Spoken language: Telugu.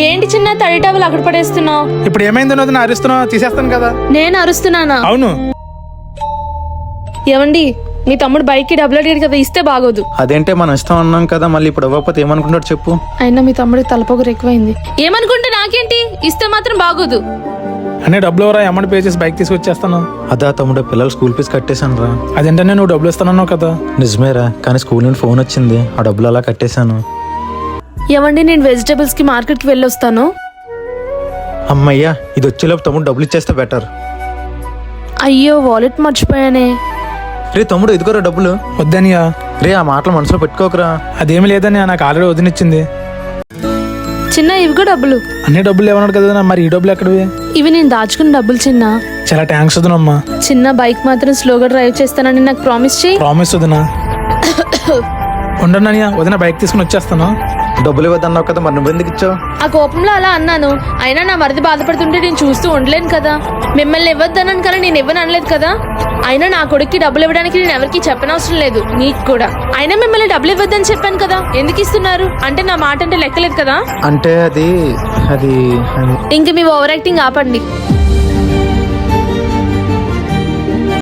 ఏంటి చిన్న తడి టవల్ అక్కడ పడేస్తున్నావు? ఇప్పుడు ఏమైందో వదిన అరుస్తున్నావు? తీసేస్తాను కదా. నేను అరుస్తున్నానా? అవును. ఏమండి, మీ తమ్ముడు బైక్ కి డబ్బులు అడిగాడు కదా, ఇస్తే బాగోదు. అదేంటే మనం ఇష్టం అన్నాం కదా, మళ్ళీ ఇప్పుడు ఇవ్వకపోతే ఏమనుకుంటాడు చెప్పు. అయినా మీ తమ్ముడికి తలపోగురు ఎక్కువైంది. ఏమనుకుంటే నాకేంటి, ఇస్తే మాత్రం బాగోదు. అన్నీ డబ్బులు ఎవరా? అమౌంట్ పే చేసి బైక్ తీసుకొచ్చేస్తాను. అదా తమ్ముడు, పిల్లలు స్కూల్ ఫీజు కట్టేశాను రా. అదేంటనే నువ్వు డబ్బులు ఇస్తానన్నావు కదా. నిజమేరా, కానీ స్కూల్ నుండి ఫోన్ వచ్చింది, ఆ డబ్బులు అలా కట్టేశాను. ఏమండి, నేను వెజిటేబుల్స్ కి మార్కెట్ కి వెళ్ళొస్తాను. అమ్మయ్యా, ఇది వచ్చేలోపు తమ్ముడు డబ్బులు ఇచ్చేస్తే బెటర్. అయ్యో, వాలెట్ మర్చిపోయానే. రే తమ్ముడు, ఇదిగోరా డబ్బులు. వద్దనియా. రే, ఆ మాటలు మనసులో పెట్టుకోకరా. అదేమి లేదని నాకు ఆల్రెడీ వదినిచ్చింది. చిన్న, ఇవిగో డబ్బులు. అన్ని డబ్బులు ఏమన్నాడు కదా, మరి ఈ డబ్బులు ఎక్కడవి? ఇవి నేను దాచుకున్న డబ్బులు చిన్న. చాలా థ్యాంక్స్ వదినమ్మా. చిన్న, బైక్ మాత్రం స్లోగా డ్రైవ్ చేస్తానని నాకు ప్రామిస్ చేయి. ప్రామిస్ వదినా. ఉండన్నయ్య, వదిన బైక్ తీసుకుని వచ్చేస్తాను. డబ్బులు ఇవ్వద్దన్నావు కదా, మరి నువ్వెందుకు ఇచ్చావు? ఆ కోపంలో అలా అన్నాను. అయినా నా మరిది బాధపడుతుంటే నేను చూస్తూ ఉండలేను కదా. మిమ్మల్ని ఇవ్వద్దన్నాను కానీ నేను ఇవ్వను అనలేదు కదా. అయినా నా కొడుక్కి డబ్బులు ఇవ్వడానికి నేను ఎవరికి చెప్పనవసరం లేదు, నీకు కూడా. అయినా మిమ్మల్ని డబ్బులు ఇవ్వద్దని చెప్పాను కదా, ఎందుకు ఇస్తున్నారు? అంటే నా మాట అంటే లెక్కలేదు కదా. అంటే అది ఇంక మీ ఓవర్ యాక్టింగ్ ఆపండి.